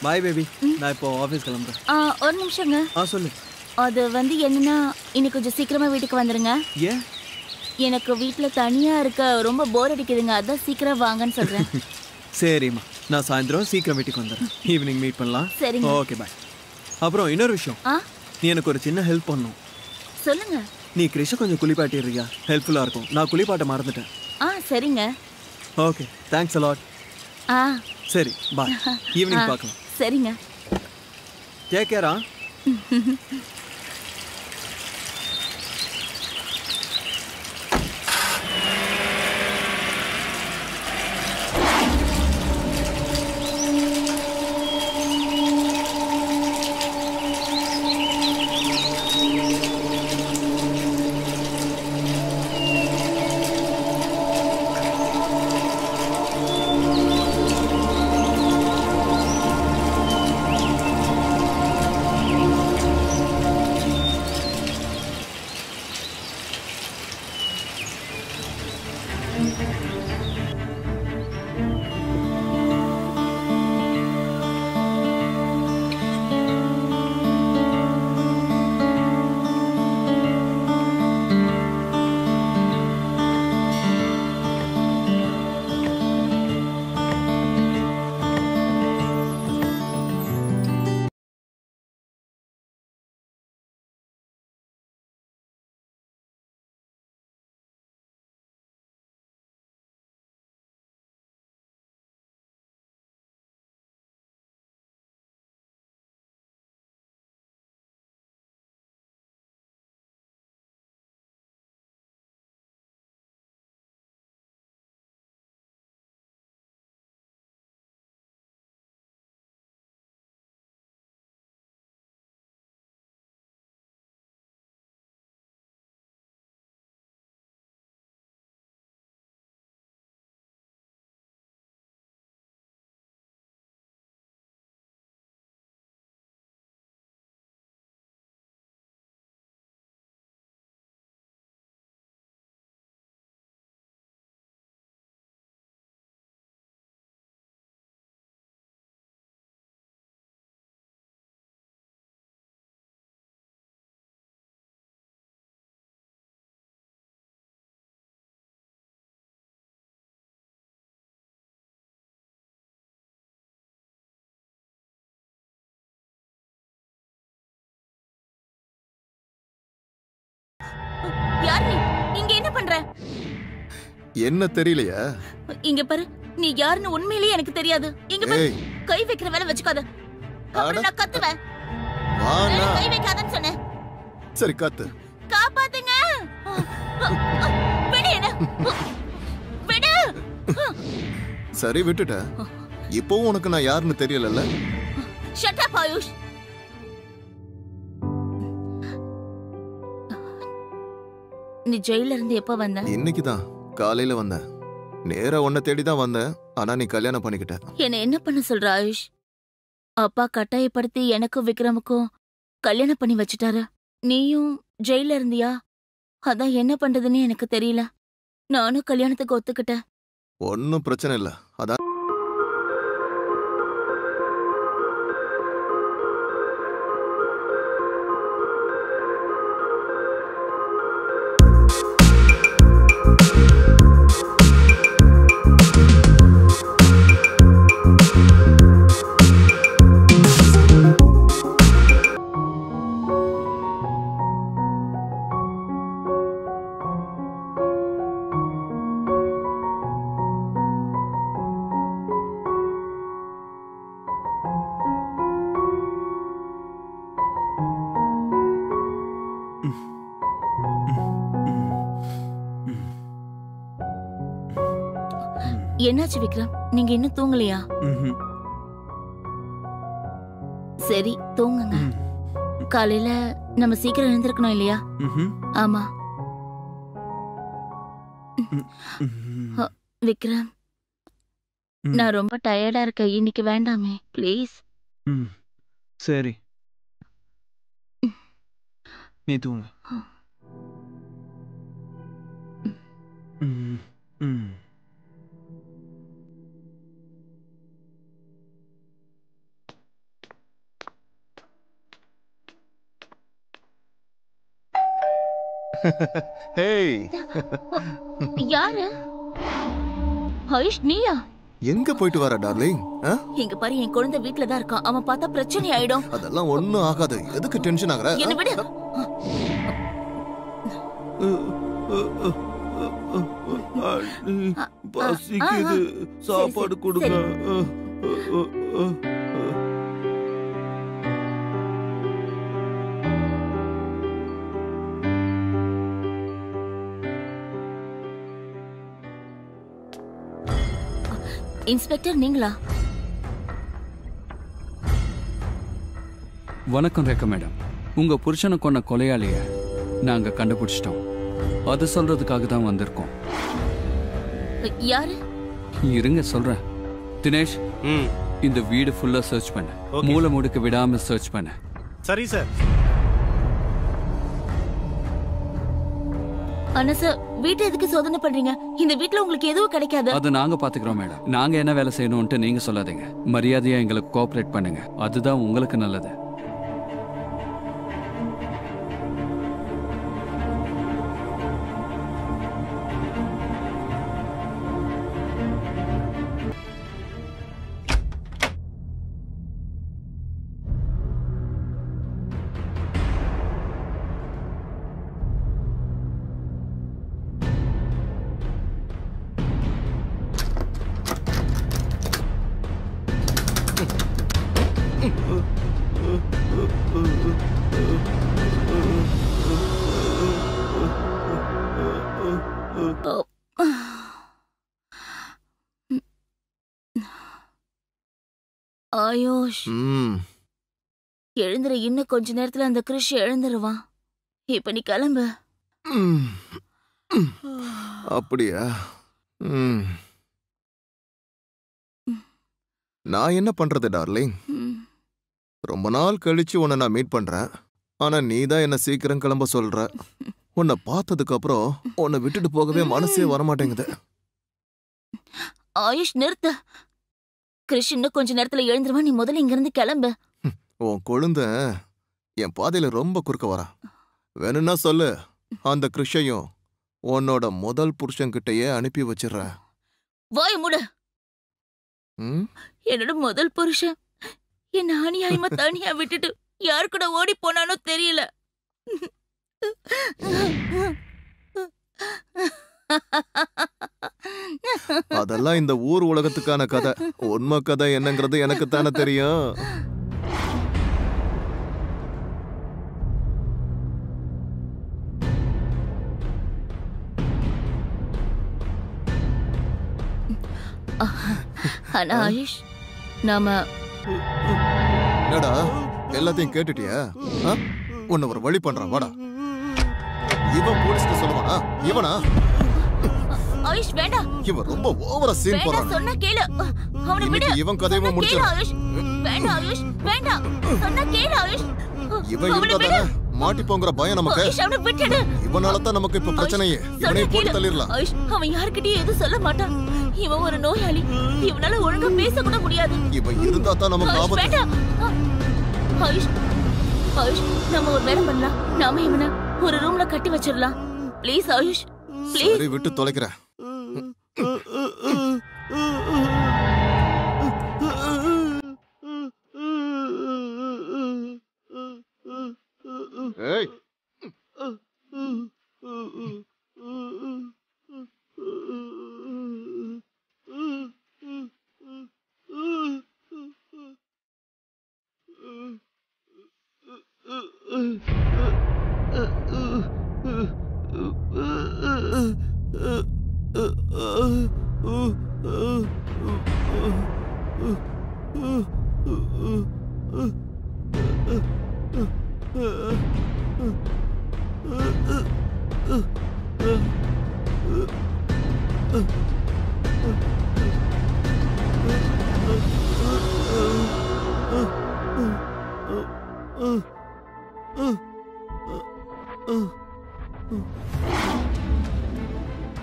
Boy baby. நான் இப்போ office கிளம்புறேன். ஒரு நிமிஷங்க. சொல்லு. அது வந்து என்னன்னா, இன்னைக்கு கொஞ்சம் சீக்கிரமா வீட்டுக்கு வந்துருங்க. ஏன்? எனக்கு வீட்ல தனியா இருக்க ரொம்ப போர் அடிக்குதுங்க. அதான் சீக்கிரம் வாங்கன்னு சொல்றேன். சரிம்மா, நான் சாயந்தரம் சீக்கிரம் வீட்டுக்கு வந்துடுறேன். ஈவினிங் மீட் பண்ணலாம். சரிங்க. Okay bye. அப்புறம் இன்னொரு விஷயம், நீ எனக்கு ஒரு சின்ன ஹெல்ப் பண்ணணும். சொல்லுங்க. நீ கிருஷ கொஞ்சம் குளிப்பாட்டிடுறியா? ஹெல்ப்ஃபுல்லா இருக்கும். நான் குளிப்பாட்ட மறந்துட்டேன். சரிங்க. Okay, thanks a lot. சரி பாய், ஈவினிங் பார்க்கலாம். சரிங்க. Take care. யார் நீ? இங்க என்ன பண்ற? என்ன தெரியலையா? இங்க பாரு, நீ யாருன்னு உண்மையிலேயே எனக்கு தெரியாது. இங்க பாரு, கை வைக்கிற வேலை வச்சுக்காத. அப்புறம் நான் கத்துவேன். கை வைக்காதன்னு சொன்னேன். சரி கத்து. காப்பாத்துங்க. விடு என்ன. விடு. சரி விட்டுட்ட. இப்போவும் உனக்கு நான் யாருன்னு தெரியலல்ல? Shut up AYUSH. நீ ஜெயில இருந்து எப்ப வந்த? இன்னைக்குதான் காலையில வந்தேன். நேரா உன்னை தேடிதான் வந்தேன். ஆனா நீ கல்யாணம் பண்ணிக்கிட்ட. என்ன என்ன பண்ண சொல்ற ஆயுஷ்? அப்பா கட்டாயப்படுத்தி எனக்கும் விக்ரமுக்கும் கல்யாணம் பண்ணி வச்சுட்டாரு. நீயும் ஜெயில இருந்தியா? அதான் என்ன பண்றதுன்னு எனக்கு தெரியல. நானும் கல்யாணத்துக்கு ஒத்துக்கிட்டேன். ஒன்னும் பிரச்சனை இல்ல. அதான் என்னாச்சு விக்ரம்? நீங்க இன்னும் தூங்கலையா? சரி தூங்குங்க. காலையில நம்ம சீக்கிரம் எழுந்திருக்கணும் இல்லையா? ஆமா. விக்ரம், நான் ரொம்ப டயர்டா இருக்கேன். இன்னைக்கு வேண்டாமே ப்ளீஸ். சரி, நீ தூங்கு. ஹேய், யாரு? ஆயுஷ், நீயா? எங்க போயிட்டு வர டார்லிங்? இங்க பாரு, என் குழந்தை வீட்ல தான் இருக்கான். அவன் பார்த்தா பிரச்சனை ஆயிடும். அதெல்லாம் ஒண்ணும் ஆகாது. எதுக்கு டென்ஷன் ஆகுற? என்ன விடு. பசிக்குது, சாப்பாடு கொடுங்க. இன்ஸ்பெக்டர், நீங்களா? வணக்கம் ரேகா மேடம். உங்க புருஷனை கொன்ன கொலையாளிய நாங்க கண்டுபிடிச்சிட்டோம். அது சொல்றதுக்காக தான் வந்திருக்கோம். யாரு? இருங்க சொல்றேன். தினேஷ், இந்த வீடு ஃபுல்லா சர்ச் பண்ண, மூல முடுக்க விடாம சர்ச் பண்ண. சரி சார். ஆனா சார், வீட்டை எதுக்கு சோதனை பண்றீங்க? இந்த வீட்ல உங்களுக்கு எதுவும் கிடைக்காது. அதை நாங்க பாத்துக்கிறோம் மேடம். நாங்க என்ன வேலை செய்யணும்னு நீங்க சொல்லாதீங்க. மரியாதையா எங்களுக்கு கோஆபரேட் பண்ணுங்க. அதுதான் உங்களுக்கு நல்லது. ஆயுஷ், எழுந்துற. இன்னும் கொஞ்ச நேரத்துல அந்த கிருஷ் எழுந்துருவான். இப்ப நீ கிளம்பு. அப்படியா? நான் என்ன பண்றது டார்லிங்? ரொம்ப நாள் கழிச்சு உன்னை நான் மீட் பண்றேன். ஆனா நீ தான் என்ன சீக்கிரம் கிளம்ப சொல்ற. உன்னை பார்த்ததுக்கு அப்புறம் உன்னை விட்டுட்டு போகவே மனசே வரமாட்டேங்குது. ஆயுஷ், நிறுத்து. கிருஷ் இன்னும் கொஞ்ச நேரத்துல எழுந்துருவான். நீ முதல்ல இங்க இருந்து கிளம்பு. உன் கொழுந்த என் பாதையில ரொம்ப குறுக்க வரா. வேணும்னா சொல்லு, அந்த கிருஷையும் உன்னோட முதல் புருஷன்கிட்டயே அனுப்பி வச்சிடுற. வாய் மூடு. என்னோட முதல் புருஷன் என்ன அநியாயமா தனியா விட்டுட்டு யாரு கூட ஓடி போனானோ தெரியல. அதெல்லாம் இந்த ஊர் உலகத்துக்கான கதை. உண்மை கதை என்னங்கிறது எனக்கு தானே தெரியும். ஆனா ஆயுஷ், நாம என்னடா எல்லாத்தையும் கேட்டுட்டியா? உன்னை ஒரு வழி பண்றான், வாடா. இவன் போலீஸ்க்கு சொல்லுவானா? இவனா? ஆயுஷ், வேண்டாம். இவன் ரொம்ப ஓவரா சீன் போறான். சொன்னா கேளு. அவனை விடு. இவன் கதையை முடிச்சு. ஆயுஷ், வேண்டாம். ஆயுஷ், வேண்டாம். சொன்னா கேளு ஆயுஷ். இவன் இருந்தா மாட்டி போங்கற பயம் நமக்கு. ஆயுஷ், அவனை விட்டுடு. இவனால தான் நமக்கு இப்ப பிரச்சனையே. இவனை போட்டு தள்ளிரலாம். ஆயுஷ், அவன் யார்கிட்டயும் எதுவும் சொல்ல மாட்டான். இவன் ஒரு நோயாளி. இவனால ஒழுங்கா பேச கூட முடியாது. இவன் இருந்தா தான் நமக்கு ஆபத்து. வேண்டாம். ஆயுஷ், ஆயுஷ், நாம ஒரு வேலை பண்ணலாம். நாம இவனை ஒரு ரூம்ல கட்டி வச்சிடலாம். Please AYUSH, please. சரி, விட்டு தொலைக்கிறேன். ஏய்,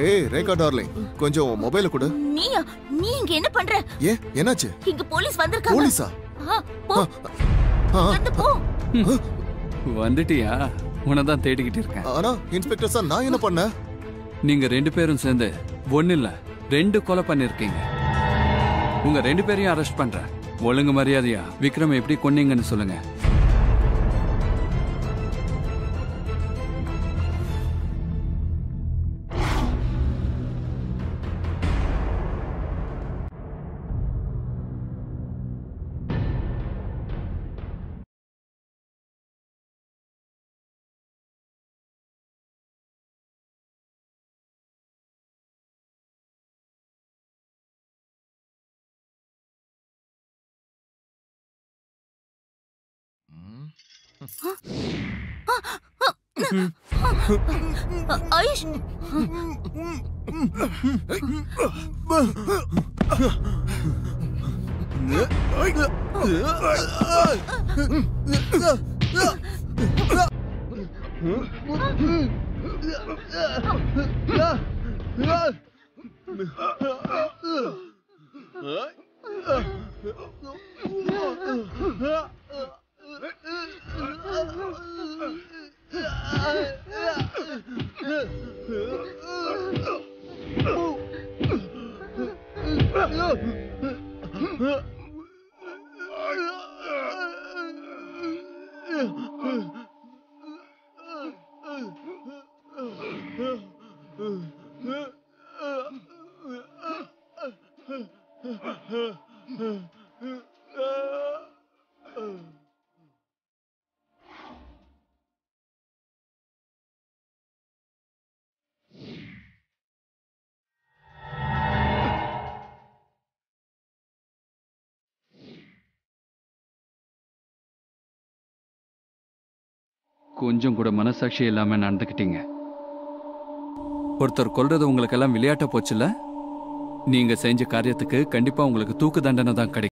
ஏய் ரேகா டார்லிங், கொஞ்சம் மொபைல கொடு. நீ இங்க என்ன பண்ற? ஏ, என்னாச்சு? இங்க போலீஸ் வந்திருக்காங்க. போலீஸா? போ. வந்து போ. வந்துட்டியா? உன்னை தான் தேடிக்கிட்டு இருக்கேன். ஆனா இன்ஸ்பெக்டர் சார், நான் என்ன பண்ணேன்? நீங்க 2 பேரும் சேர்ந்து ஒண்ணு இல்ல 2 கொலை பண்ணிருக்கீங்க. உங்க 2 பேரையும் அரெஸ்ட் பண்றேன். ஒழுங்கு மரியாதையா விக்ரம் எப்படி கொன்னீங்கன்னு சொல்லுங்க. ஆயுஷ், கொஞ்சம் கூட மனசாட்சி இல்லாம நடந்துக்கிட்டீங்க. ஒருத்தர் கொல்றது உங்களுக்கு எல்லாம் விளையாட்ட போச்சுல. நீங்க செஞ்ச காரியத்துக்கு கண்டிப்பா உங்களுக்கு தூக்கு தண்டனை தான் கிடைக்கும்.